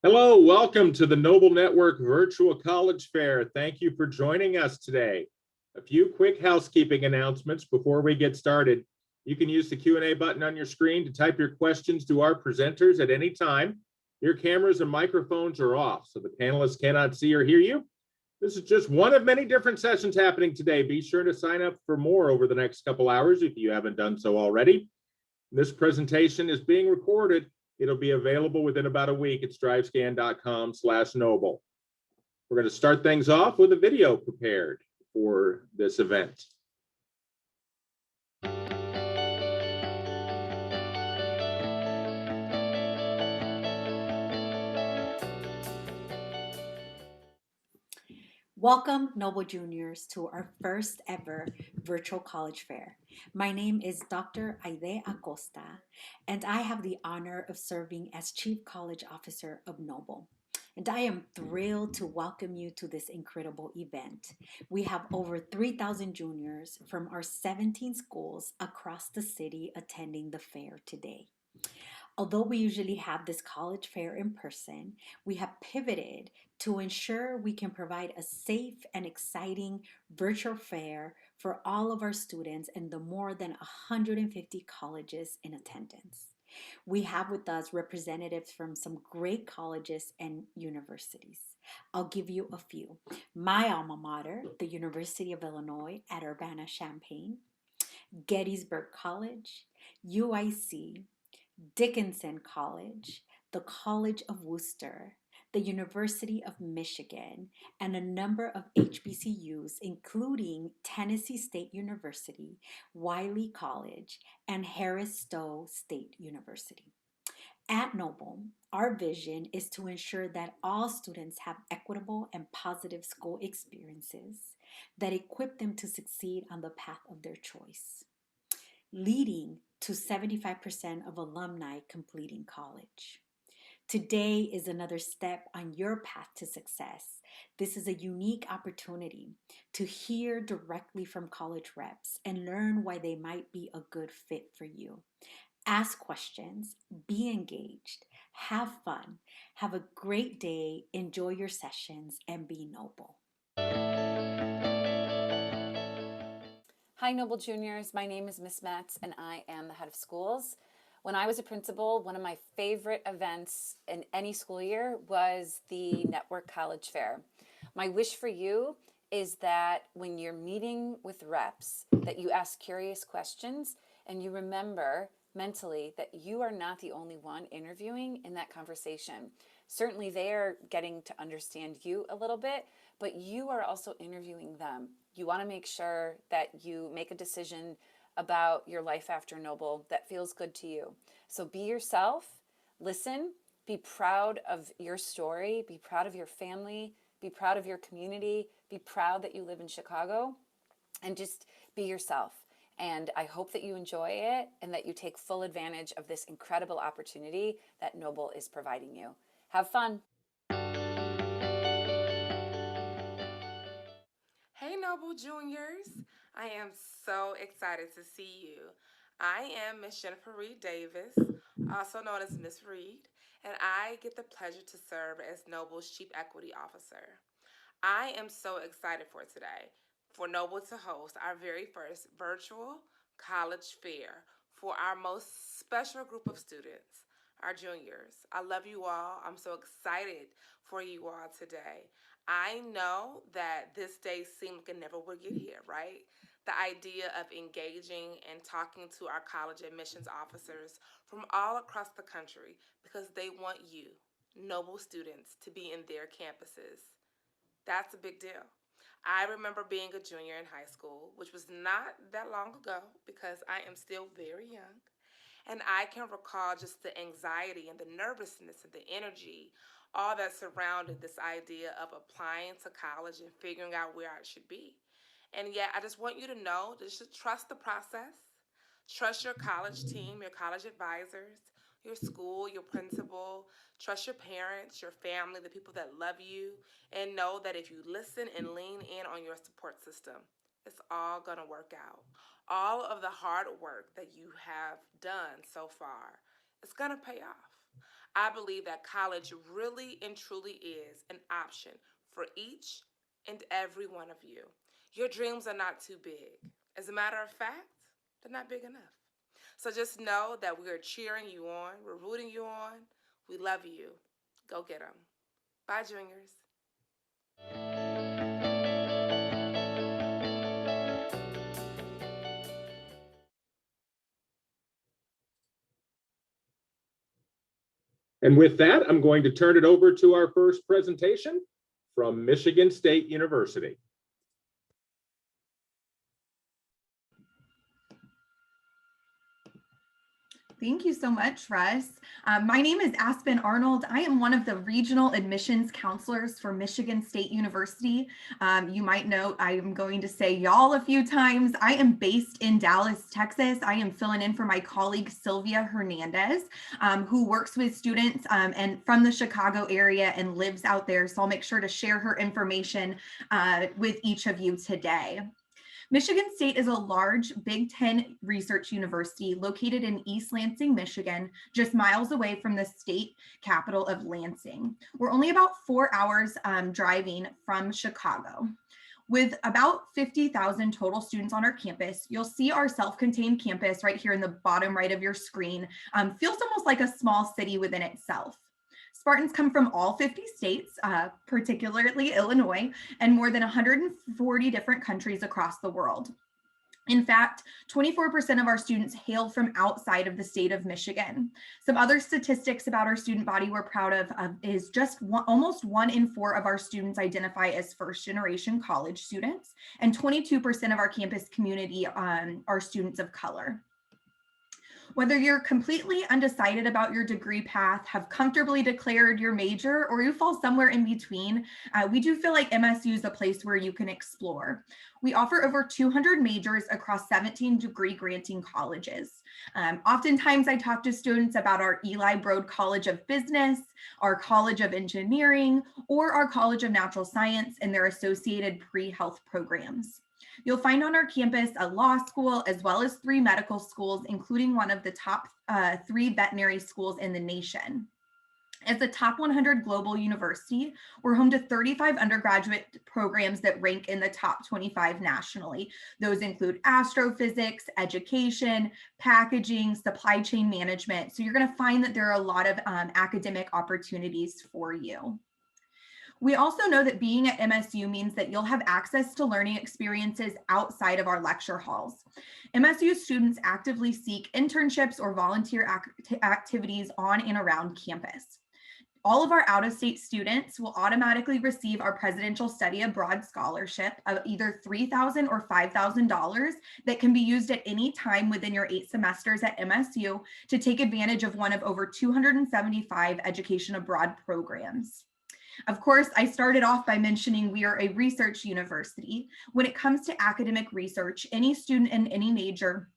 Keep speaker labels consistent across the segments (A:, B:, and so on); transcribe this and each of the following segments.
A: Hello, welcome to the Noble Network Virtual College Fair. Thank you for joining us today. A few quick housekeeping announcements before we get started. You can use the Q&A button on your screen to type your questions to our presenters at any time. Your cameras and microphones are off, so the panelists cannot see or hear you. This is just one of many different sessions happening today. Be sure to sign up for more over the next couple hours if you haven't done so already. This presentation is being recorded. It'll be available within about a week at strivescan.com/noble. We're going to start things off with a video prepared for this event.
B: Welcome, Noble Juniors, to our first ever virtual college fair. My name is Dr. Aide Acosta, and I have the honor of serving as Chief College Officer of Noble. And I am thrilled to welcome you to this incredible event. We have over 3,000 juniors from our 17 schools across the city attending the fair today. Although we usually have this college fair in person, we have pivoted to ensure we can provide a safe and exciting virtual fair for all of our students and the more than 150 colleges in attendance. We have with us representatives from some great colleges and universities. I'll give you a few. My alma mater, the University of Illinois at Urbana-Champaign, Gettysburg College, UIC, Dickinson College, the College of Worcester, the University of Michigan, and a number of HBCUs, including Tennessee State University, Wiley College, and Harris Stowe State University. At Noble, our vision is to ensure that all students have equitable and positive school experiences that equip them to succeed on the path of their choice, leading to 75% of alumni completing college. Today is another step on your path to success. This is a unique opportunity to hear directly from college reps and learn why they might be a good fit for you. Ask questions, be engaged, have fun, have a great day, enjoy your sessions, and be noble.
C: Hi, Noble Juniors. My name is Miss Metz, and I am the head of schools. When I was a principal, one of my favorite events in any school year was the Network College Fair. My wish for you is that when you're meeting with reps, that you ask curious questions and you remember mentally that you are not the only one interviewing in that conversation. Certainly they are getting to understand you a little bit, but you are also interviewing them. You want to make sure that you make a decision about your life after Noble that feels good to you. So be yourself, listen, be proud of your story, be proud of your family, be proud of your community, be proud that you live in Chicago, and just be yourself. And I hope that you enjoy it and that you take full advantage of this incredible opportunity that Noble is providing you. Have fun.
D: Hey, Noble Juniors. I am so excited to see you. I am Miss Jennifer Reed Davis, also known as Miss Reed, and I get the pleasure to serve as Noble's Chief Equity Officer. I am so excited for today, for Noble to host our very first virtual college fair for our most special group of students, our juniors. I love you all. I'm so excited for you all today. I know that this day seemed like it never would get here, right? The idea of engaging and talking to our college admissions officers from all across the country because they want you, Noble students, to be in their campuses. That's a big deal. I remember being a junior in high school, which was not that long ago because I am still very young. And I can recall just the anxiety and the nervousness and the energy, all that surrounded this idea of applying to college and figuring out where I should be. And yet, I just want you to know that you should trust the process, trust your college team, your college advisors, your school, your principal, trust your parents, your family, the people that love you, and know that if you listen and lean in on your support system, it's all going to work out. All of the hard work that you have done so far, it's going to pay off. I believe that college really and truly is an option for each and every one of you. Your dreams are not too big. As a matter of fact, they're not big enough. So just know that we are cheering you on, we're rooting you on, we love you. Go get them. Bye, juniors.
A: And with that, I'm going to turn it over to our first presentation from Michigan State University.
E: Thank you so much, Russ. My name is Aspen Arnold. I am one of the regional admissions counselors for Michigan State University. You might note I am going to say y'all a few times. I am based in Dallas, Texas. I am filling in for my colleague Sylvia Hernandez, who works with students and from the Chicago area and lives out there. So I'll make sure to share her information with each of you today. Michigan State is a large Big Ten research university located in East Lansing, Michigan, just miles away from the state capital of Lansing. We're only about 4 hours driving from Chicago. With about 50,000 total students on our campus, you'll see our self-contained campus right here in the bottom right of your screen. Feels almost like a small city within itself. Spartans come from all 50 states, particularly Illinois, and more than 140 different countries across the world. In fact, 24% of our students hail from outside of the state of Michigan. Some other statistics about our student body we're proud of is just almost 1 in 4 of our students identify as first-generation college students, and 22% of our campus community are students of color. Whether you're completely undecided about your degree path, have comfortably declared your major, or you fall somewhere in between, we do feel like MSU is a place where you can explore. We offer over 200 majors across 17 degree granting colleges. Oftentimes I talk to students about our Eli Broad College of Business, our College of Engineering, or our College of Natural Science and their associated pre-health programs. You'll find on our campus a law school as well as 3 medical schools, including one of the top 3 veterinary schools in the nation. As a top 100 global university, we're home to 35 undergraduate programs that rank in the top 25 nationally. Those include astrophysics, education, packaging, supply chain management. So you're going to find that there are a lot of academic opportunities for you. We also know that being at MSU means that you'll have access to learning experiences outside of our lecture halls. MSU students actively seek internships or volunteer activities on and around campus. All of our out-of-state students will automatically receive our Presidential Study Abroad Scholarship of either $3,000 or $5,000 that can be used at any time within your 8 semesters at MSU to take advantage of one of over 275 education abroad programs. Of course, I started off by mentioning we are a research university. When it comes to academic research, any student in any major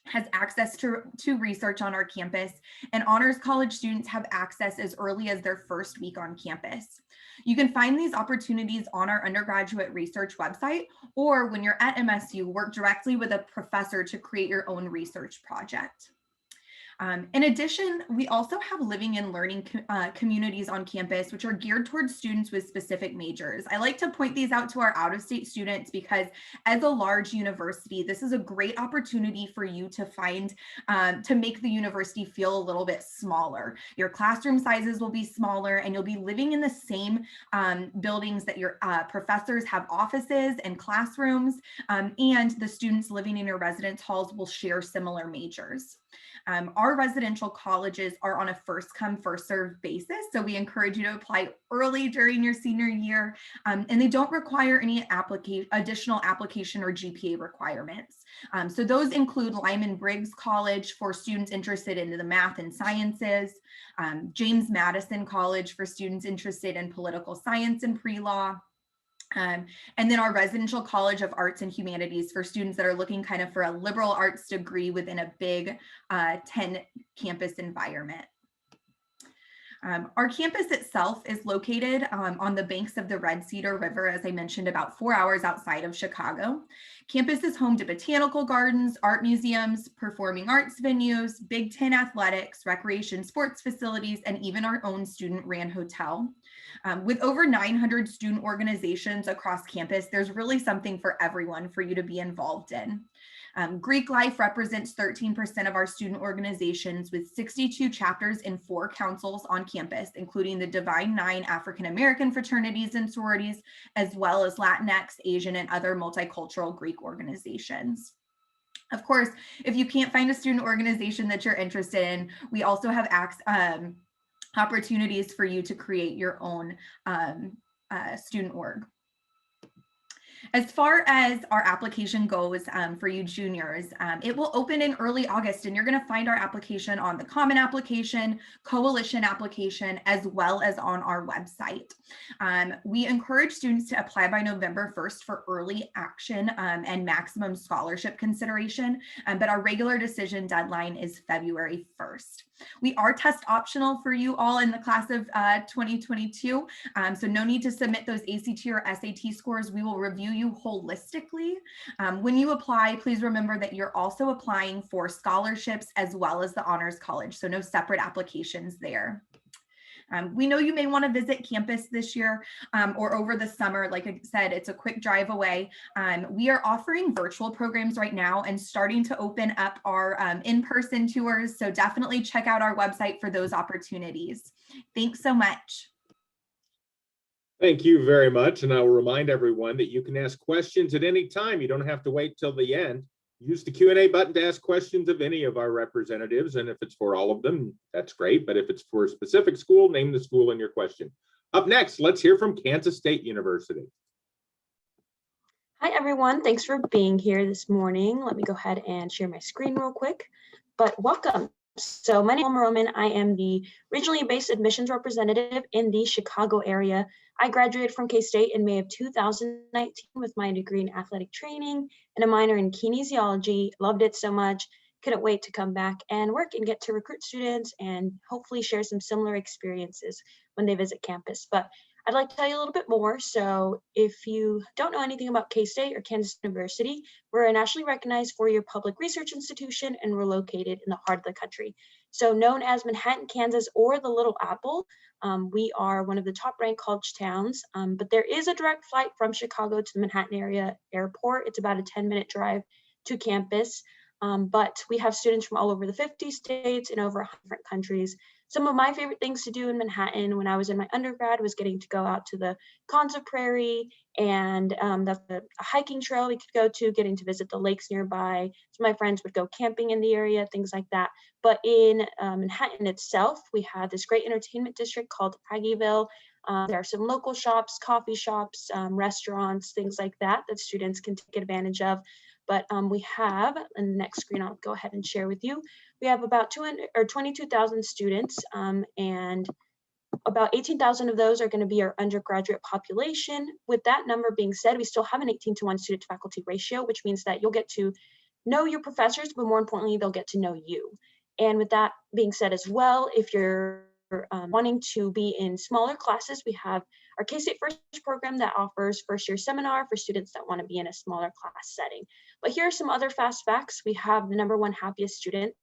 E: has access to research on our campus, and honors college students have access as early as their first week on campus. You can find these opportunities on our undergraduate research website, or when you're at MSU, work directly with a professor to create your own research project. In addition, we also have living and learning communities on campus, which are geared towards students with specific majors. I like to point these out to our out-of-state students because as a large university, this is a great opportunity for you to find, to make the university feel a little bit smaller. Your classroom sizes will be smaller and you'll be living in the same buildings that your professors have offices and classrooms, and the students living in your residence halls will share similar majors. Our residential colleges are on a first come, first served basis. So we encourage you to apply early during your senior year, and they don't require any additional application or GPA requirements. So those include Lyman Briggs College for students interested in the math and sciences, James Madison College for students interested in political science and pre-law, and then our Residential College of Arts and Humanities for students that are looking kind of for a liberal arts degree within a big 10 campus environment. Our campus itself is located on the banks of the Red Cedar River, as I mentioned, about 4 hours outside of Chicago. Campus is home to botanical gardens, art museums, performing arts venues, Big Ten athletics, recreation sports facilities, and even our own student-ran hotel. With over 900 student organizations across campus, there's really something for everyone for you to be involved in. Greek Life represents 13% of our student organizations with 62 chapters and 4 councils on campus, including the Divine Nine African American fraternities and sororities, as well as Latinx, Asian, and other multicultural Greek organizations. Of course, if you can't find a student organization that you're interested in, we also have opportunities for you to create your own student org. As far as our application goes for you juniors, it will open in early August, and you're going to find our application on the Common Application, Coalition application, as well as on our website. We encourage students to apply by November 1st for early action and maximum scholarship consideration, but our regular decision deadline is February 1st. We are test optional for you all in the class of 2022, so no need to submit those ACT or SAT scores. We will review you holistically. When you apply, please remember that you're also applying for scholarships as well as the Honors College, so no separate applications there. We know you may want to visit campus this year or over the summer. Like I said, it's a quick drive away. We are offering virtual programs right now and starting to open up our in-person tours. So definitely check out our website for those opportunities. Thanks so much.
A: Thank you very much. And I will remind everyone that you can ask questions at any time. You don't have to wait till the end. Use the Q&A button to ask questions of any of our representatives. And if it's for all of them, that's great. But if it's for a specific school, name the school in your question. Up next, let's hear from Kansas State University.
F: Hi, everyone. Thanks for being here this morning. Let me go ahead and share my screen real quick. But welcome. So my name is Alma Roman. I am the regionally based admissions representative in the Chicago area. I graduated from K-State in May of 2019 with my degree in athletic training and a minor in kinesiology. Loved it so much. Couldn't wait to come back and work and get to recruit students and hopefully share some similar experiences when they visit campus. But I'd like to tell you a little bit more. So if you don't know anything about K-State or Kansas University, we're a nationally recognized four-year public research institution, and we're located in the heart of the country. So known as Manhattan, Kansas, or the Little Apple, we are one of the top-ranked college towns, but there is a direct flight from Chicago to the Manhattan area airport. It's about a 10-minute drive to campus, but we have students from all over the 50 states and over 100 different countries. Some of my favorite things to do in Manhattan when I was in my undergrad was getting to go out to the Konza Prairie, and that's a hiking trail we could go to, getting to visit the lakes nearby. So my friends would go camping in the area, things like that. But in Manhattan itself, we have this great entertainment district called Aggieville. There are some local shops, coffee shops, restaurants, things like that that students can take advantage of. But we have, in the next screen, I'll go ahead and share with you. We have about 22,000 students, and about 18,000 of those are going to be our undergraduate population. With that number being said, we still have an 18-to-1 student to faculty ratio, which means that you'll get to know your professors, but more importantly, they'll get to know you. And with that being said as well, if you're wanting to be in smaller classes, we have our K-State First program that offers first-year seminar for students that want to be in a smaller class setting. But here are some other fast facts. We have the #1 happiest students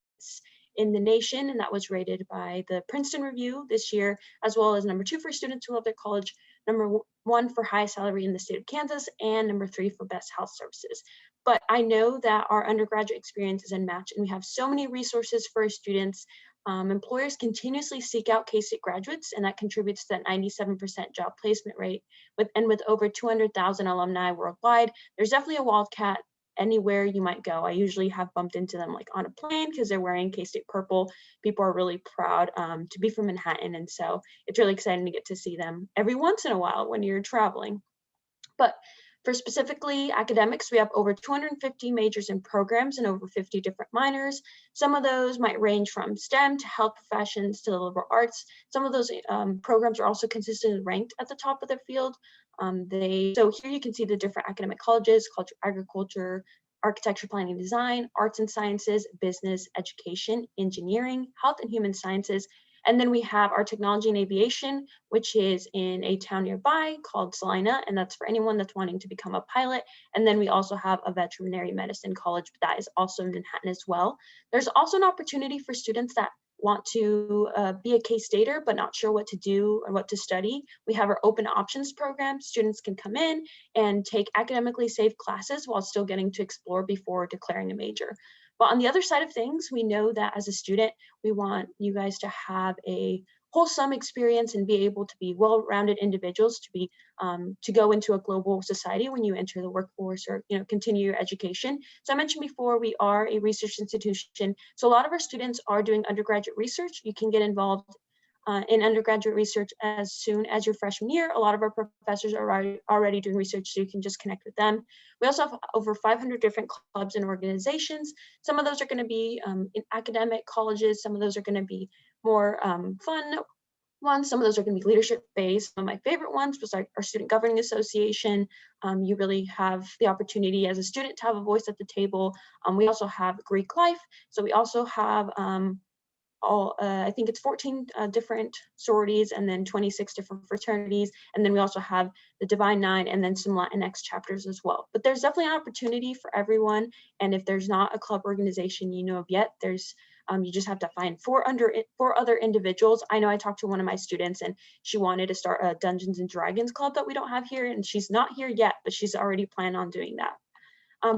F: in the nation, and that was rated by the Princeton Review this year, as well as #2 for students who love their college, #1 for highest salary in the state of Kansas, and #3 for best health services. But I know that our undergraduate experience is unmatched, and we have so many resources for our students. Employers continuously seek out K-State graduates, and that contributes to that 97% job placement rate. With over 200,000 alumni worldwide, there's definitely a Wildcat anywhere you might go. I usually have bumped into them like on a plane because they're wearing K-State purple. People are really proud to be from Manhattan, and so it's really exciting to get to see them every once in a while when you're traveling. But for specifically academics, we have over 250 majors and programs and over 50 different minors. Some of those might range from STEM to health professions to the liberal arts. Some of those programs are also consistently ranked at the top of their field. So here you can see the different academic colleges: College of Agriculture, Architecture, Planning, Design, Arts and Sciences, Business, Education, Engineering, Health and Human Sciences, And then we have our technology and aviation, which is in a town nearby called Salina, and that's for anyone that's wanting to become a pilot. And then we also have a veterinary medicine college, but that is also in Manhattan as well. There's also an opportunity for students that want to be a K-Stater but not sure what to do or what to study. We have our open options program. Students can come in and take academically safe classes while still getting to explore before declaring a major. But on the other side of things, we know that as a student, we want you guys to have a wholesome experience and be able to be well-rounded individuals to go into a global society when you enter the workforce or continue your education. So I mentioned before, we are a research institution. So a lot of our students are doing undergraduate research. You can get involved in undergraduate research as soon as your freshman year. A lot of our professors are already doing research, so you can just connect with them. We also have over 500 different clubs and organizations. Some of those are going to be in academic colleges. Some of those are going to be more fun ones. Some of those are going to be leadership based. One of my favorite ones was our student governing association. You really have the opportunity as a student to have a voice at the table. We also have Greek life. So we also have I think it's 14 different sororities and then 26 different fraternities. And then we also have the Divine Nine and then some Latinx chapters as well. But there's definitely an opportunity for everyone. And if there's not a club organization you know of yet, there's you just have to find four other individuals. I know I talked to one of my students and she wanted to start a Dungeons and Dragons club that we don't have here. And she's not here yet, but she's already planned on doing that.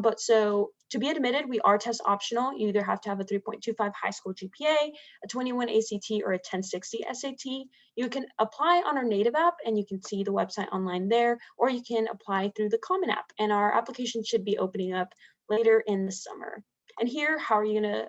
F: But so to be admitted, we are test optional. You either have to have a 3.25 high school GPA, a 21 ACT, or a 1060 SAT. You can apply on our native app and you can see the website online there, or you can apply through the Common App. And our application should be opening up later in the summer. And here, how are you gonna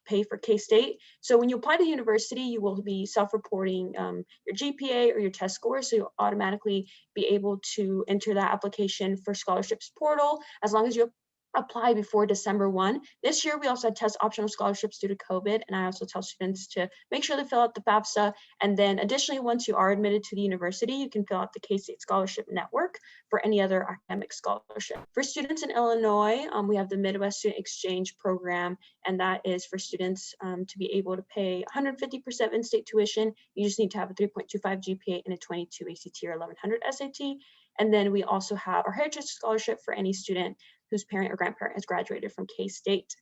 F: pay for K-State? So when you apply to university, you will be self-reporting your GPA or your test score. So you'll automatically be able to enter that application for scholarships portal as long as you apply before December 1. This year, we also had test optional scholarships due to COVID. And I also tell students to make sure they fill out the FAFSA. And then additionally, once you are admitted to the university, you can fill out the K-State Scholarship Network for any other academic scholarship. For students in Illinois, we have the Midwest Student Exchange Program, and that is for students to be able to pay 150% in-state tuition. You just need to have a 3.25 GPA and a 22 ACT or 1100 SAT. And then we also have our Heritage Scholarship for any student whose parent or grandparent has graduated from K-State.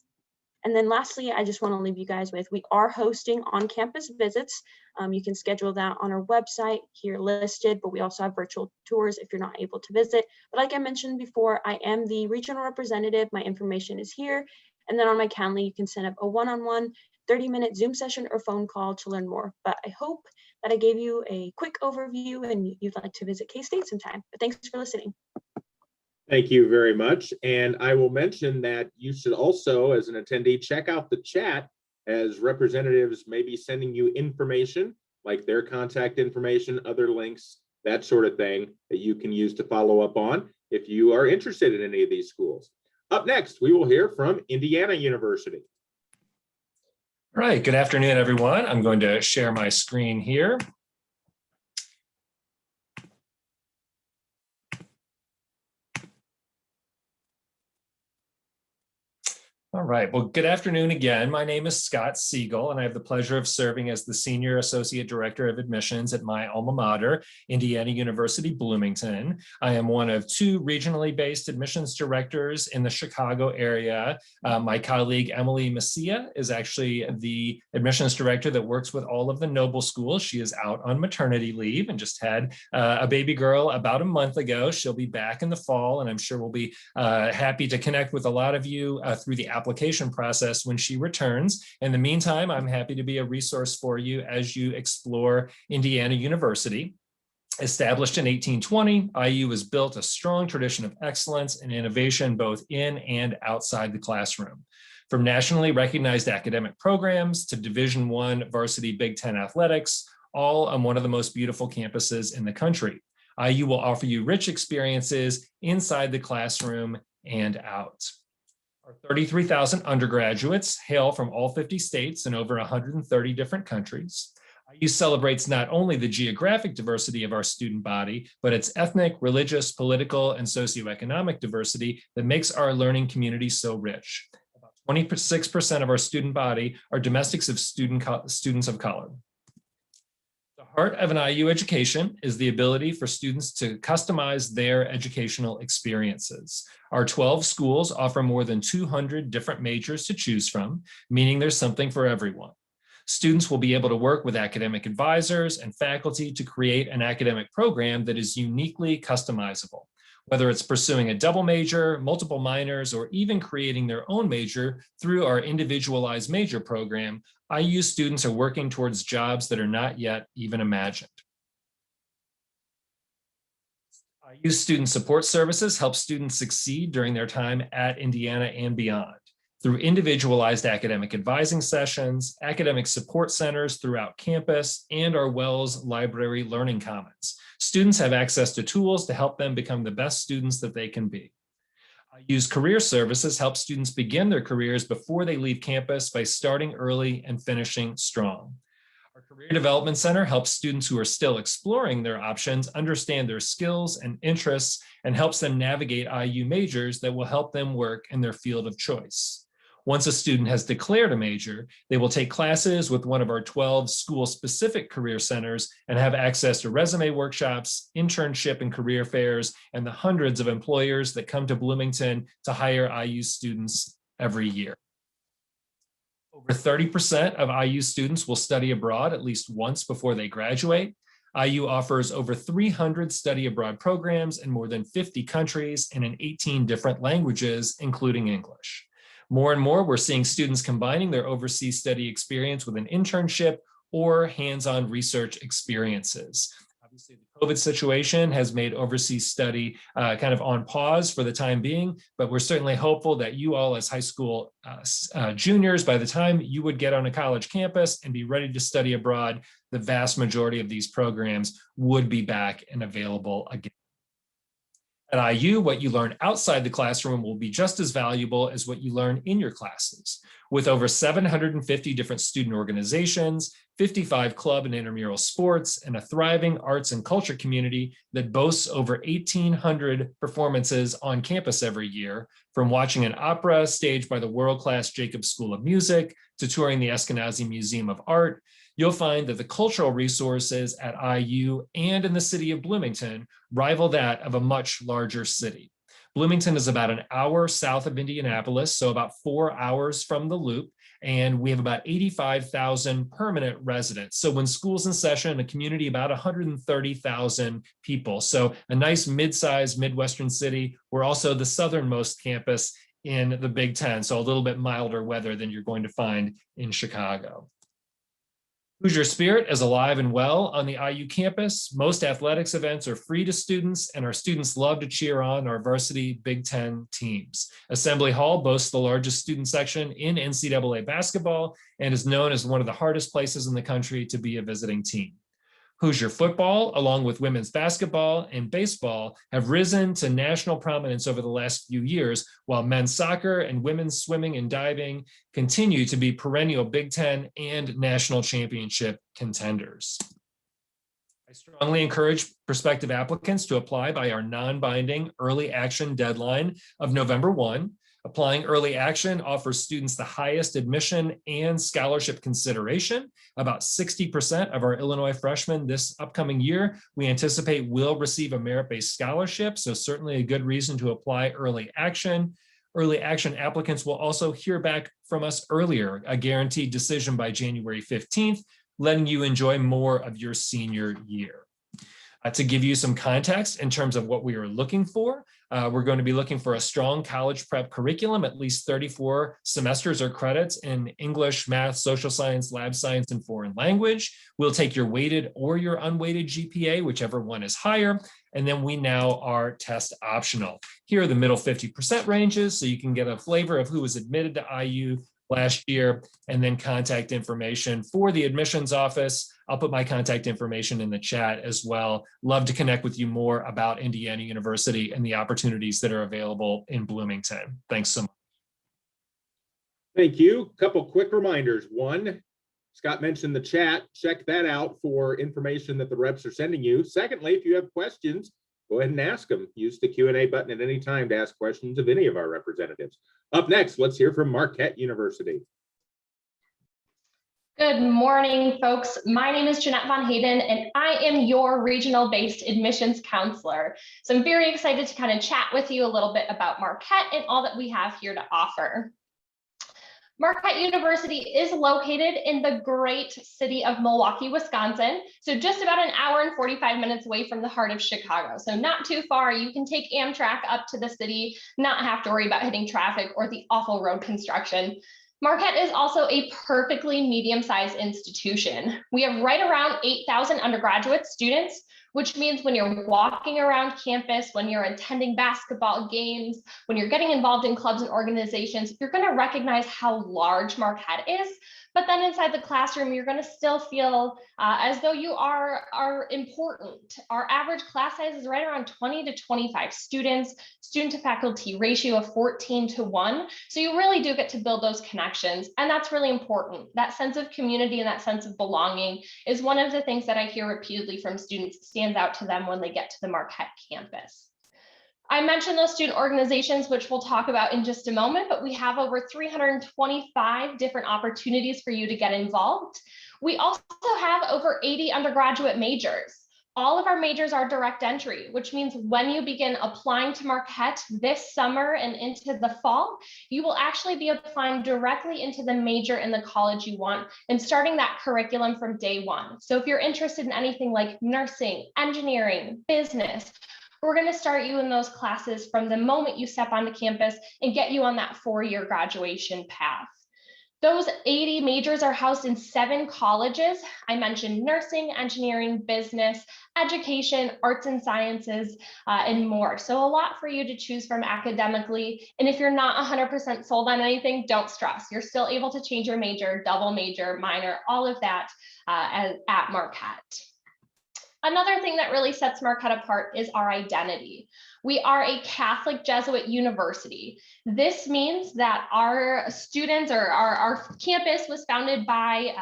F: And then lastly, I just want to leave you guys with, we are hosting on-campus visits. You can schedule that on our website here listed, but we also have virtual tours if you're not able to visit. But like I mentioned before, I am the regional representative. My information is here. And then on my Calendly, you can set up a one-on-one 30-minute Zoom session or phone call to learn more. But I hope that I gave you a quick overview and you'd like to visit K-State sometime. But thanks for listening.
A: Thank you very much. And I will mention that you should also, as an attendee, check out the chat, as representatives may be sending you information like their contact information, other links, that sort of thing that you can use to follow up on if you are interested in any of these schools. Up next, we will hear from Indiana University.
G: All right, good afternoon, everyone. I'm going to share my screen here. All right, well, good afternoon again. My name is Scott Siegel, and I have the pleasure of serving as the Senior Associate Director of Admissions at my alma mater, Indiana University Bloomington. I am one of two regionally based admissions directors in the Chicago area. My colleague, Emily Messia, is actually the admissions director that works with all of the Noble schools. She is out on maternity leave and just had a baby girl about a month ago. She'll be back in the fall, and I'm sure we'll be happy to connect with a lot of you through the application process when she returns. In the meantime, I'm happy to be a resource for you as you explore Indiana University. Established in 1820, IU has built a strong tradition of excellence and innovation both in and outside the classroom. From nationally recognized academic programs to Division I varsity Big Ten athletics, all on one of the most beautiful campuses in the country. IU will offer you rich experiences inside the classroom and out. Our 33,000 undergraduates hail from all 50 states and over 130 different countries. IU celebrates not only the geographic diversity of our student body, but its ethnic, religious, political, and socioeconomic diversity that makes our learning community so rich. About 26% of our student body are domestics of students of color. Heart of an IU education is the ability for students to customize their educational experiences. Our 12 schools offer more than 200 different majors to choose from, meaning there's something for everyone. Students will be able to work with academic advisors and faculty to create an academic program that is uniquely customizable. Whether it's pursuing a double major, multiple minors, or even creating their own major through our individualized major program, IU students are working towards jobs that are not yet even imagined. IU Student Support Services help students succeed during their time at Indiana and beyond through individualized academic advising sessions, academic support centers throughout campus, and our Wells Library Learning Commons. Students have access to tools to help them become the best students that they can be. IU's Career Services help students begin their careers before they leave campus by starting early and finishing strong. Our Career Development Center helps students who are still exploring their options understand their skills and interests and helps them navigate IU majors that will help them work in their field of choice. Once a student has declared a major, they will take classes with one of our 12 school-specific career centers and have access to resume workshops, internship and career fairs, and the hundreds of employers that come to Bloomington to hire IU students every year. Over 30% of IU students will study abroad at least once before they graduate. IU offers over 300 study abroad programs in more than 50 countries and in 18 different languages, including English. More and more, we're seeing students combining their overseas study experience with an internship or hands-on research experiences. Obviously, the COVID situation has made overseas study kind of on pause for the time being, but we're certainly hopeful that you all as high school juniors, by the time you would get on a college campus and be ready to study abroad, the vast majority of these programs would be back and available again. At IU, what you learn outside the classroom will be just as valuable as what you learn in your classes. With over 750 different student organizations, 55 club and intramural sports, and a thriving arts and culture community that boasts over 1,800 performances on campus every year, from watching an opera staged by the world-class Jacobs School of Music to touring the Eskenazi Museum of Art, you'll find that the cultural resources at IU and in the city of Bloomington rival that of a much larger city. Bloomington is about an hour south of Indianapolis, so about 4 hours from the Loop, and we have about 85,000 permanent residents. So when school's in session, a community about 130,000 people. So a nice mid-sized Midwestern city. We're also the southernmost campus in the Big Ten, so a little bit milder weather than you're going to find in Chicago. Hoosier Spirit is alive and well on the IU campus. Most athletics events are free to students, and our students love to cheer on our varsity Big Ten teams. Assembly Hall boasts the largest student section in NCAA basketball and is known as one of the hardest places in the country to be a visiting team. Hoosier football, along with women's basketball and baseball, have risen to national prominence over the last few years, while men's soccer and women's swimming and diving continue to be perennial Big Ten and national championship contenders. I strongly encourage prospective applicants to apply by our non-binding early action deadline of November 1. Applying early action offers students the highest admission and scholarship consideration. About 60% of our Illinois freshmen this upcoming year, we anticipate will receive a merit-based scholarship, so certainly a good reason to apply early action. Early action applicants will also hear back from us earlier, a guaranteed decision by January 15th, letting you enjoy more of your senior year. To give you some context in terms of what we are looking for, we're going to be looking for a strong college prep curriculum, at least 34 semesters or credits in English, math, social science, lab science, and foreign language. We'll take your weighted or your unweighted GPA, whichever one is higher. And then we now are test optional. Here are the middle 50% ranges, so you can get a flavor of who was admitted to IU last year, and then contact information for the admissions office. I'll put my contact information in the chat as well. Love to connect with you more about Indiana University and the opportunities that are available in Bloomington. Thanks so much.
A: Thank you. Couple quick reminders. One, Scott mentioned the chat. Check that out for information that the reps are sending you. Secondly, if you have questions, go ahead and ask them. Use the Q&A button at any time to ask questions of any of our representatives. Up next, let's hear from Marquette University.
H: Good morning, folks. My name is Jeanette Von Hayden, and I am your regional-based admissions counselor. So I'm very excited to kind of chat with you a little bit about Marquette and all that we have here to offer. Marquette University is located in the great city of Milwaukee, Wisconsin. So just about an hour and 45 minutes away from the heart of Chicago. So not too far. You can take Amtrak up to the city, not have to worry about hitting traffic or the awful road construction. Marquette is also a perfectly medium-sized institution. We have right around 8,000 undergraduate students, which means when you're walking around campus, when you're attending basketball games, when you're getting involved in clubs and organizations, you're going to recognize how large Marquette is. But then inside the classroom, you're going to still feel as though you are important. Our average class size is right around 20 to 25 students, student to faculty ratio of 14:1. So you really do get to build those connections. And that's really important. That sense of community and that sense of belonging is one of the things that I hear repeatedly from students stands out to them when they get to the Marquette campus. I mentioned those student organizations, which we'll talk about in just a moment, but we have over 325 different opportunities for you to get involved. We also have over 80 undergraduate majors. All of our majors are direct entry, which means when you begin applying to Marquette this summer and into the fall, you will actually be applying directly into the major in the college you want and starting that curriculum from day one. So if you're interested in anything like nursing, engineering, business, we're going to start you in those classes from the moment you step onto campus and get you on that 4-year graduation path. Those 80 majors are housed in 7 colleges. I mentioned nursing, engineering, business, education, arts and sciences, and more. So a lot for you to choose from academically. And if you're not 100% sold on anything, don't stress. You're still able to change your major, double major, minor, all of that at Marquette. Another thing that really sets Marquette apart is our identity. We are a Catholic Jesuit university. This means that our students or our campus was founded by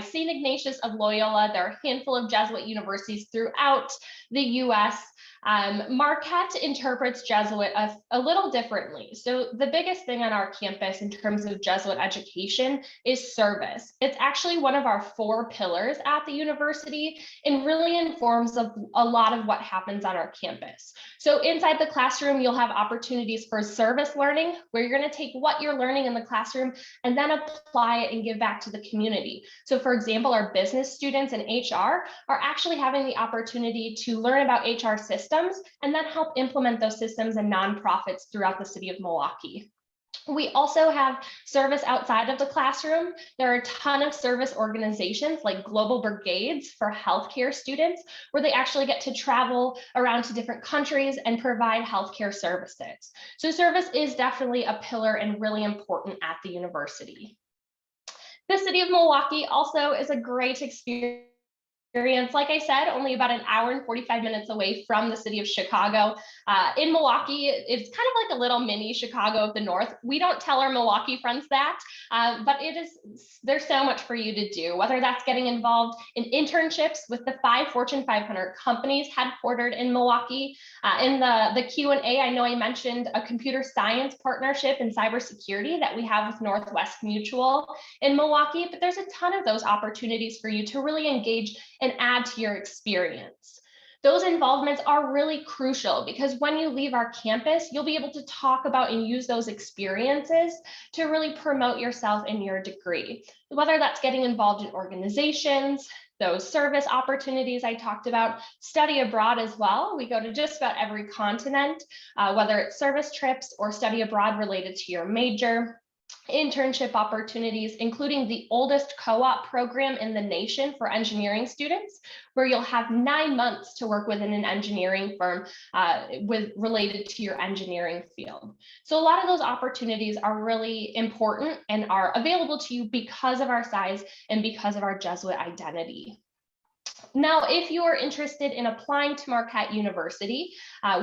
H: St. Ignatius of Loyola. There are a handful of Jesuit universities throughout the US. Marquette interprets Jesuit a little differently. So the biggest thing on our campus in terms of Jesuit education is service. It's actually one of our 4 pillars at the university and really informs of a lot of what happens on our campus. So inside the classroom, you'll have opportunities for service learning, where you're going to take what you're learning in the classroom and then apply it and give back to the community. So for example, our business students in HR are actually having the opportunity to learn about HR systems and then help implement those systems in nonprofits throughout the city of Milwaukee. We also have service outside of the classroom. There are a ton of service organizations like Global Brigades for healthcare students, where they actually get to travel around to different countries and provide healthcare services. So service is definitely a pillar and really important at the university. The city of Milwaukee also is a great experience. Like I said, only about an hour and 45 minutes away from the city of Chicago. In Milwaukee, it's kind of like a little mini Chicago of the North. We don't tell our Milwaukee friends that, but there's so much for you to do, whether that's getting involved in internships with the 5 Fortune 500 companies headquartered in Milwaukee. In the Q&A, I know I mentioned a computer science partnership in cybersecurity that we have with Northwest Mutual in Milwaukee, but there's a ton of those opportunities for you to really engage and add to your experience. Those involvements are really crucial because when you leave our campus, you'll be able to talk about and use those experiences to really promote yourself in your degree, whether that's getting involved in organizations, those service opportunities I talked about, study abroad as well. We go to just about every continent, whether it's service trips or study abroad related to your major. Internship opportunities, including the oldest co-op program in the nation for engineering students, where you'll have 9 months to work within an engineering firm related to your engineering field. So a lot of those opportunities are really important and are available to you because of our size and because of our Jesuit identity. Now, if you are interested in applying to Marquette University,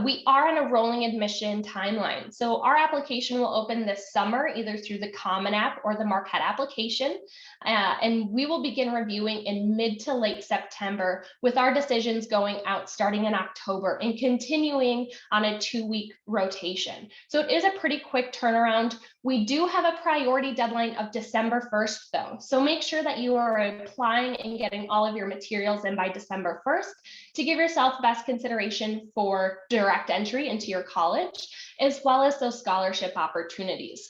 H: we are on a rolling admission timeline. So our application will open this summer, either through the Common App or the Marquette application. And we will begin reviewing in mid to late September, with our decisions going out starting in October and continuing on a 2-week rotation. So it is a pretty quick turnaround. We do have a priority deadline of December 1st, though. So make sure that you are applying and getting all of your materials in by December 1st to give yourself best consideration for direct entry into your college, as well as those scholarship opportunities.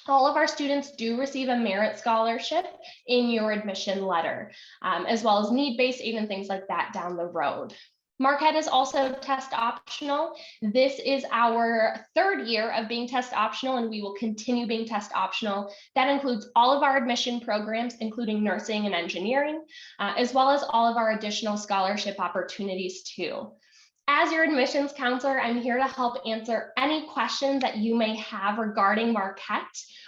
H: All of our students do receive a merit scholarship in your admission letter, as well as need-based aid and things like that down the road. Marquette is also test optional. This is our 3rd year of being test optional, and we will continue being test optional. That includes all of our admission programs, including nursing and engineering, as well as all of our additional scholarship opportunities too. As your admissions counselor, I'm here to help answer any questions that you may have regarding Marquette.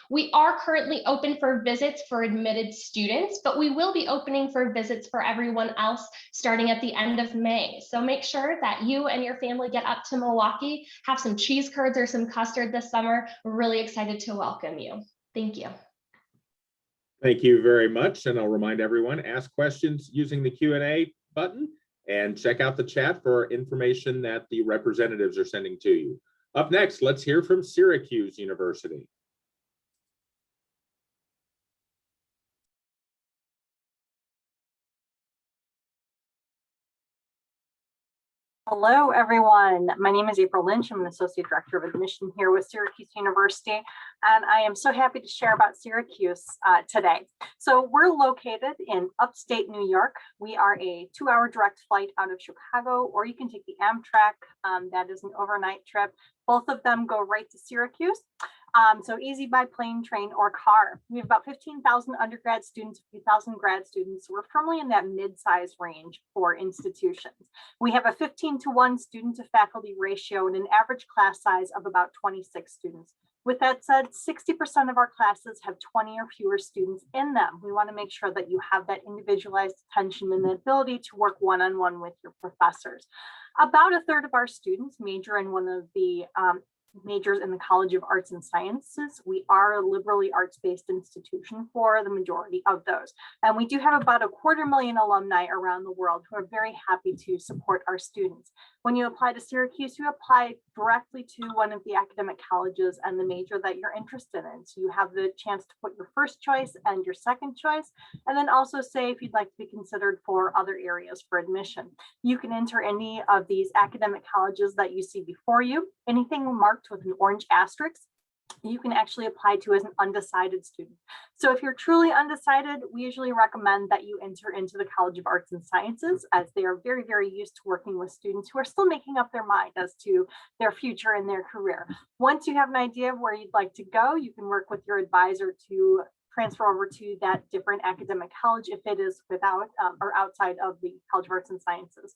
H: We are currently open for visits for admitted students, but we will be opening for visits for everyone else starting at the end of May. So make sure that you and your family get up to Milwaukee, have some cheese curds or some custard this summer. We're really excited to welcome you. Thank you.
A: Thank you very much. And I'll remind everyone, ask questions using the Q&A button and check out the chat for information that the representatives are sending to you. Up next, let's hear from Syracuse University.
I: Hello, everyone. My name is April Lynch. I'm an Associate Director of Admission here with Syracuse University, and I am so happy to share about Syracuse today. So we're located in upstate New York. We are a 2-hour direct flight out of Chicago, or you can take the Amtrak. That is an overnight trip. Both of them go right to Syracuse. So easy by plane, train, or car. We have about 15,000 undergrad students, a few thousand grad students. We're firmly in that mid-size range for institutions. We have a 15-to-1 student to faculty ratio and an average class size of about 26 students. With that said, 60% of our classes have 20 or fewer students in them. We want to make sure that you have that individualized attention and the ability to work one-on-one with your professors. About a third of our students major in one of the majors in the College of Arts and Sciences. We are a liberally arts-based institution for the majority of those. And we do have about 250,000 alumni around the world who are very happy to support our students. When you apply to Syracuse, you apply directly to one of the academic colleges and the major that you're interested in. So you have the chance to put your first choice and your second choice, and then also say if you'd like to be considered for other areas for admission. You can enter any of these academic colleges that you see before you. Anything marked with an orange asterisk, you can actually apply to as an undecided student. So if you're truly undecided, we usually recommend that you enter into the College of Arts and Sciences, as they are very, very used to working with students who are still making up their mind as to their future and their career. Once you have an idea of where you'd like to go, you can work with your advisor to transfer over to that different academic college if it is without or outside of the College of Arts and Sciences.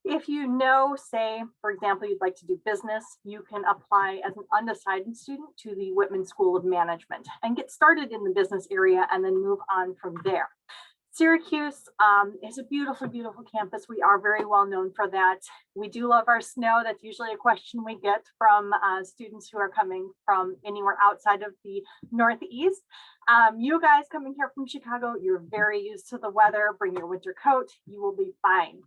I: If you know, say, for example, you'd like to do business, you can apply as an undecided student to the Whitman School of Management and get started in the business area and then move on from there. Syracuse is a beautiful, beautiful campus. We are very well known for that. We do love our snow. That's usually a question we get from students who are coming from anywhere outside of the Northeast. You guys coming here from Chicago, you're very used to the weather. Bring your winter coat, you will be fine.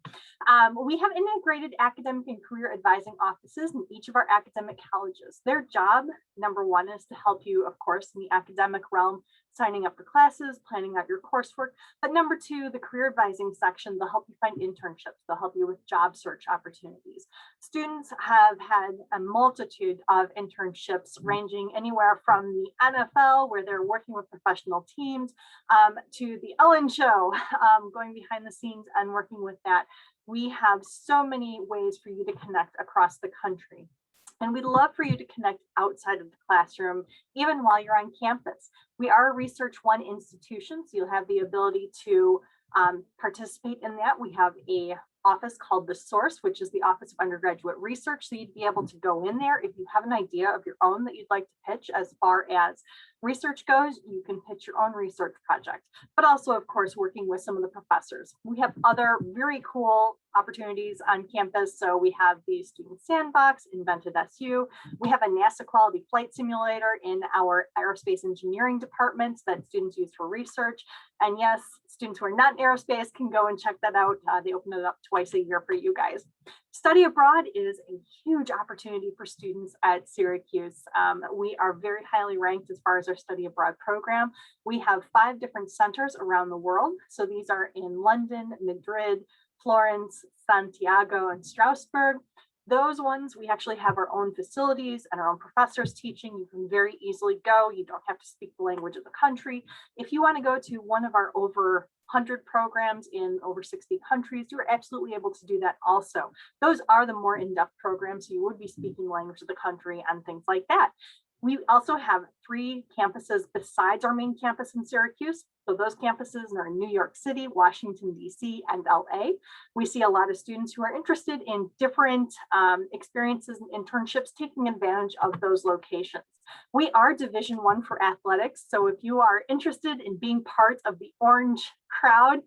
I: We have integrated academic and career advising offices in each of our academic colleges. Their job, number one, is to help you, of course, in the academic realm, signing up for classes, planning out your coursework. But number two, the career advising section, they'll help you find internships. They'll help you with job search opportunities. Students have had a multitude of internships ranging anywhere from the NFL, where they're working with professional teams, to the Ellen Show, going behind the scenes and working with that. We have so many ways for you to connect across the country. And we'd love for you to connect outside of the classroom, even while you're on campus. We are a Research One institution, so you'll have the ability to participate in that. We have a office called The Source, which is the Office of Undergraduate Research. So you'd be able to go in there if you have an idea of your own that you'd like to pitch as far as research goes, you can pitch your own research project, but also, of course, working with some of the professors. We have other very cool opportunities on campus. So we have the Student Sandbox, Invented SU. We have a NASA quality flight simulator in our aerospace engineering departments that students use for research. And yes, students who are not in aerospace can go and check that out. They open it up twice a year for you guys. Study abroad is a huge opportunity for students at Syracuse. We are very highly ranked as far as our study abroad program. We have 5 different centers around the world. So these are in London, Madrid, Florence, Santiago, and Strasbourg. Those ones, we actually have our own facilities and our own professors teaching. You can very easily go. You don't have to speak the language of the country. If you want to go to one of our over 100 programs in over 60 countries, you're absolutely able to do that also. Those are the more in-depth programs. So you would be speaking the language of the country and things like that. We also have 3 campuses besides our main campus in Syracuse. So those campuses are in New York City, Washington, DC, and LA. We see a lot of students who are interested in different experiences and internships, taking advantage of those locations. We are Division I for athletics. So if you are interested in being part of the orange crowd,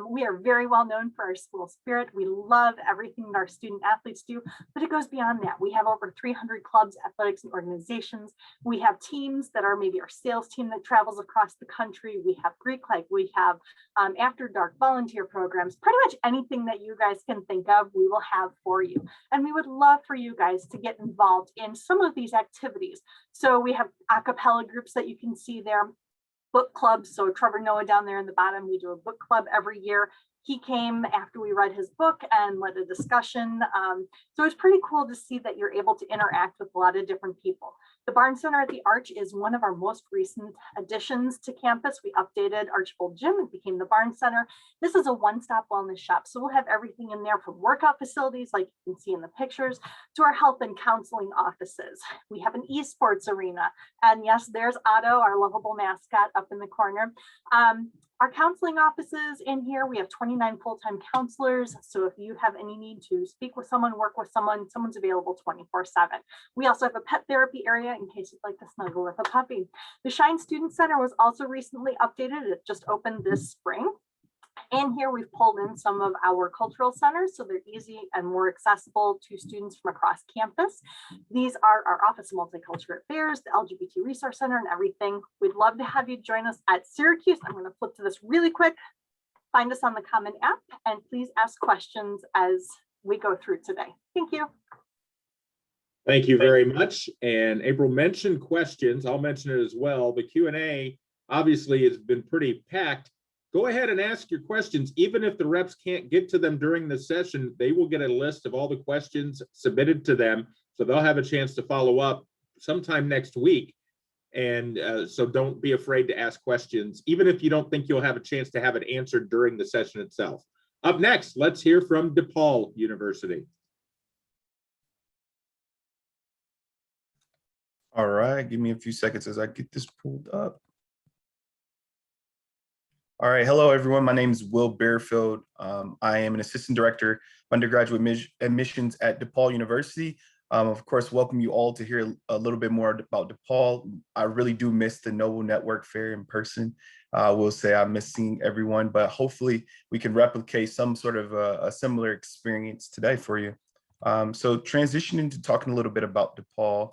I: we are very well known for our school spirit. We love everything that our student athletes do, but it goes beyond that. We have over 300 clubs, athletics, and organizations. We have teams that are maybe our sales team that travels across the country. We have Greek Life. We have after dark volunteer programs. Pretty much anything that you guys can think of, we will have for you. And we would love for you guys to get involved in some of these activities. So we have acapella groups that you can see there, book clubs. So Trevor Noah down there in the bottom, we do a book club every year. He came after we read his book and led a discussion. So it's pretty cool to see that you're able to interact with a lot of different people. The Barn Center at the Arch is one of our most recent additions to campus. We updated Archbold Gym. It became the Barn Center. This is a one-stop wellness shop. So we'll have everything in there from workout facilities, like you can see in the pictures, to our health and counseling offices. We have an esports arena. And yes, there's Otto, our lovable mascot, up in the corner. Our counseling offices in here, we have 29 full-time counselors. So if you have any need to speak with someone, work with someone, someone's available 24/7. We also have a pet therapy area in case you'd like to snuggle with a puppy. The Shine Student Center was also recently updated. It just opened this spring. And here we've pulled in some of our cultural centers so they're easy and more accessible to students from across campus. These are our Office of Multicultural Affairs, the LGBT Resource Center, and everything. We'd love to have you join us at Syracuse. I'm going to flip to this really quick. Find us on the Common App and please ask questions as we go through today. Thank you.
A: Thank you very much. And April mentioned questions. I'll mention it as well. The Q&A obviously has been pretty packed. Go ahead and ask your questions. Even if the reps can't get to them during the session, they will get a list of all the questions submitted to them. So they'll have a chance to follow up sometime next week. And so don't be afraid to ask questions, even if you don't think you'll have a chance to have it answered during the session itself. Up next, let's hear from DePaul University.
J: All right, give me a few seconds as I get this pulled up. All right, hello everyone. My name is Will Bearfield. I am an assistant director of undergraduate admissions at DePaul University. Of course, welcome you all to hear a little bit more about DePaul. I really do miss the Noble Network Fair in person. I will say I miss seeing everyone, but hopefully we can replicate some sort of a similar experience today for you. So transitioning to talking a little bit about DePaul.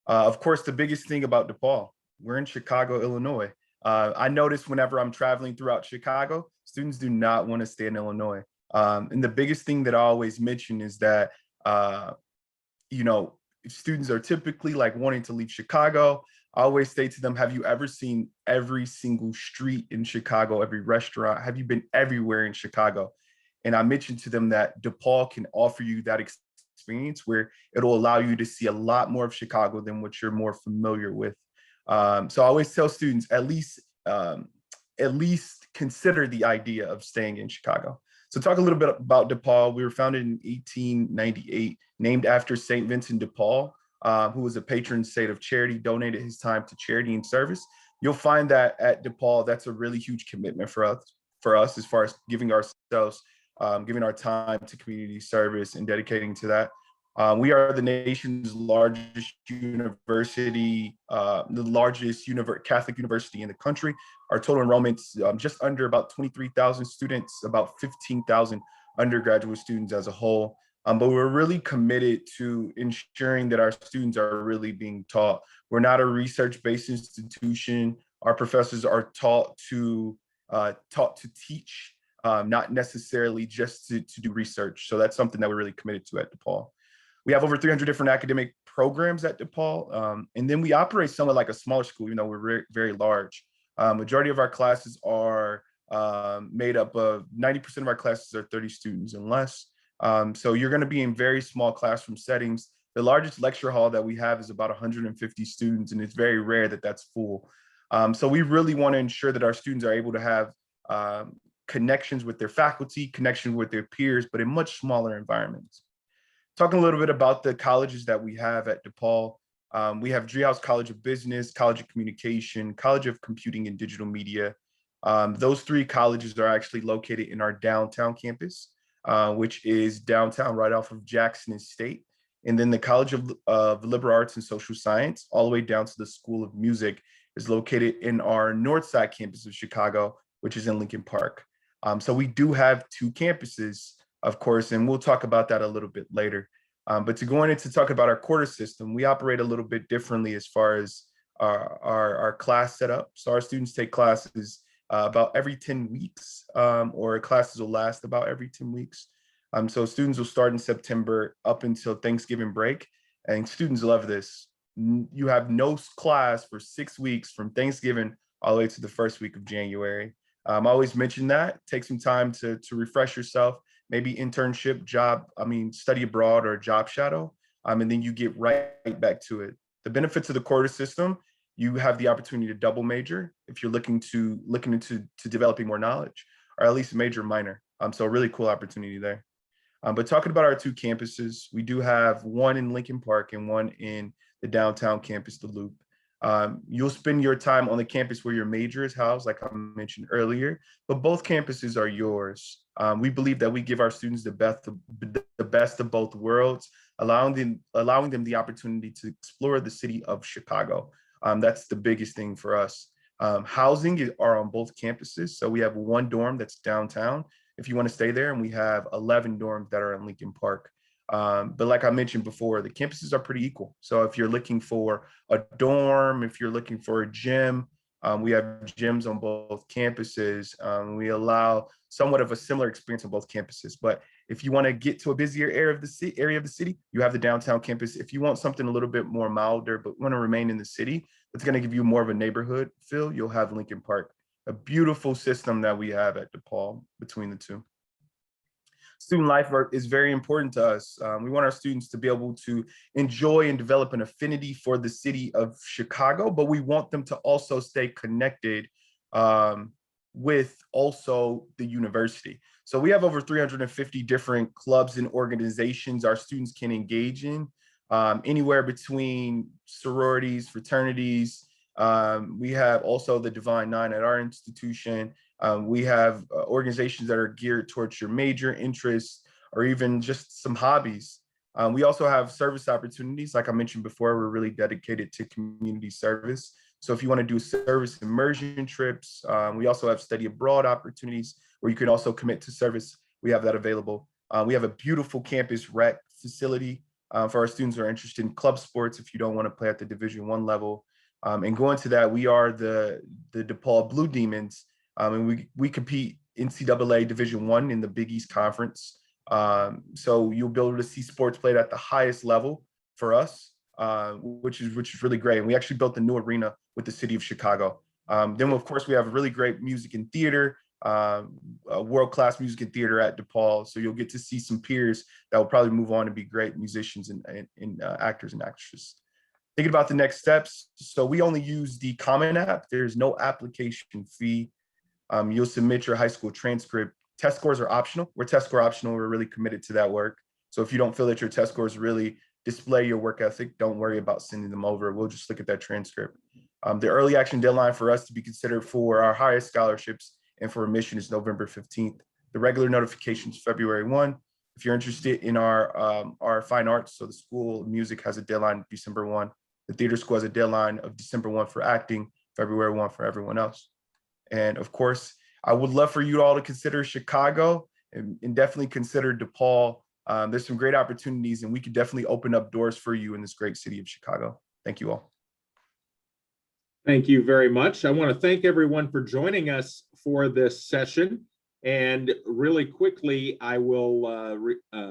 J: Of course, the biggest thing about DePaul, we're in Chicago, Illinois. I notice whenever I'm traveling throughout Chicago, students do not want to stay in Illinois. And the biggest thing that I always mention is that, you know, students are typically like wanting to leave Chicago. I always say to them, have you ever seen every single street in Chicago, every restaurant? Have you been everywhere in Chicago? And I mentioned to them that DePaul can offer you that experience where it'll allow you to see a lot more of Chicago than what you're more familiar with. So I always tell students, at least consider the idea of staying in Chicago. So talk a little bit about DePaul. We were founded in 1898, named after St. Vincent de Paul, who was a patron saint of charity, donated his time to charity and service. You'll find that at DePaul, that's a really huge commitment for us as far as giving ourselves giving our time to community service and dedicating to that. We are the nation's largest university, the largest Catholic university in the country. Our total enrollment's just under about 23,000 students, about 15,000 undergraduate students as a whole. But we're really committed to ensuring that our students are really being taught. We're not a research-based institution. Our professors are taught to teach, not necessarily just to do research. So that's something that we're really committed to at DePaul. We have over 300 different academic programs at DePaul. And then we operate somewhat like a smaller school, even though we're very large. Majority of our classes are made up of 90% of our classes are 30 students and less. So you're going to be in very small classroom settings. The largest lecture hall that we have is about 150 students, and it's very rare that that's full. So we really want to ensure that our students are able to have connections with their faculty, connections with their peers, but in much smaller environments. Talking a little bit about the colleges that we have at DePaul. We have Driehaus College of Business, College of Communication, College of Computing and Digital Media. Those three colleges are actually located in our downtown campus, which is downtown right off of Jackson Estate. And then the College of Liberal Arts and Social Science, all the way down to the School of Music, is located in our north side campus of Chicago, which is in Lincoln Park. So we do have two campuses, of course, and we'll talk about that a little bit later. But to go in and to talk about our quarter system, we operate a little bit differently as far as our class setup. So our students take classes about every 10 weeks, or classes will last about every 10 weeks. So students will start in September up until Thanksgiving break, and students love this. You have no class for 6 weeks from Thanksgiving all the way to the first week of January. I always mention that. Take some time to refresh yourself, maybe internship, study abroad or job shadow, and then you get right back to it. The benefits of the quarter system, you have the opportunity to double major if you're looking into developing more knowledge, or at least major minor. So a really cool opportunity there. But talking about our two campuses, we do have one in Lincoln Park and one in the downtown campus, the Loop. You'll spend your time on the campus where your major is housed, like I mentioned earlier, but both campuses are yours. We believe that we give our students the best of both worlds, allowing them the opportunity to explore the city of Chicago. That's the biggest thing for us. Housing are on both campuses. So we have one dorm that's downtown if you want to stay there, and we have 11 dorms that are in Lincoln Park. But like I mentioned before, the campuses are pretty equal. So if you're looking for a dorm, if you're looking for a gym, we have gyms on both campuses. We allow somewhat of a similar experience on both campuses. But if you want to get to a busier area of the city, you have the downtown campus. If you want something a little bit more milder, but want to remain in the city, it's going to give you more of a neighborhood feel, you'll have Lincoln Park. A beautiful system that we have at DePaul between the two. Student life is very important to us. We want our students to be able to enjoy and develop an affinity for the city of Chicago, but we want them to also stay connected with also the university. So we have over 350 different clubs and organizations our students can engage in, anywhere between sororities, fraternities. We have also the Divine Nine at our institution. We have organizations that are geared towards your major interests or even just some hobbies. We also have service opportunities. Like I mentioned before, we're really dedicated to community service. So if you want to do service immersion trips, we also have study abroad opportunities where you can also commit to service. We have that available. We have a beautiful campus rec facility for our students who are interested in club sports if you don't want to play at the Division I level. And going to that, we are the DePaul Blue Demons. And we compete NCAA Division I in the Big East Conference. So you'll be able to see sports played at the highest level for us, which is really great. And we actually built the new arena with the city of Chicago. Then of course we have really great music and theater, world-class music and theater at DePaul. So you'll get to see some peers that will probably move on to be great musicians and actors and actresses. Thinking about the next steps. So we only use the Common App. There's no application fee. You'll submit your high school transcript. Test scores are optional. We're test score optional. We're really committed to that work. So if you don't feel that your test scores really display your work ethic, don't worry about sending them over. We'll just look at that transcript. The early action deadline for us to be considered for our highest scholarships and for admission is November 15th. The regular notifications February 1. If you're interested in our fine arts, so the School of Music has a deadline December 1. The theater school has a deadline of December 1 for acting, February 1 for everyone else. And of course, I would love for you all to consider Chicago and definitely consider DePaul. There's some great opportunities, and we could definitely open up doors for you in this great city of Chicago. Thank you all.
A: Thank you very much. I want to thank everyone for joining us for this session. And really quickly, I will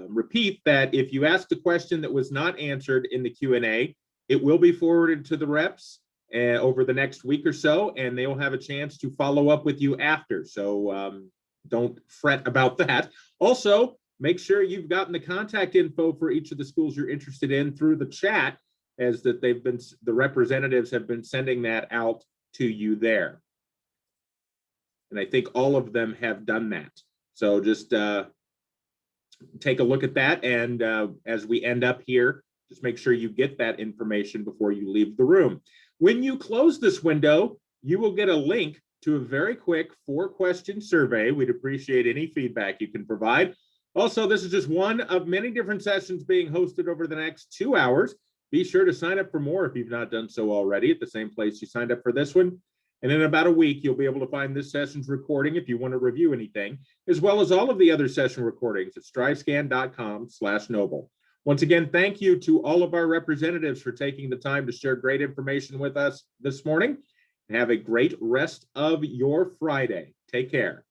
A: repeat that if you asked a question that was not answered in the Q&A, it will be forwarded to the reps over the next week or so, and they will have a chance to follow up with you after. So don't fret about that. Also, make sure you've gotten the contact info for each of the schools you're interested in through the chat, as that the representatives have been sending that out to you there. And I think all of them have done that. So just take a look at that. And as we end up here, just make sure you get that information before you leave the room. When you close this window, you will get a link to a very quick 4-question survey. We'd appreciate any feedback you can provide. Also, this is just one of many different sessions being hosted over the next 2 hours. Be sure to sign up for more if you've not done so already at the same place you signed up for this one. And in about a week, you'll be able to find this session's recording if you want to review anything, as well as all of the other session recordings at strivescan.com/noble. Once again, thank you to all of our representatives for taking the time to share great information with us this morning. Have a great rest of your Friday. Take care.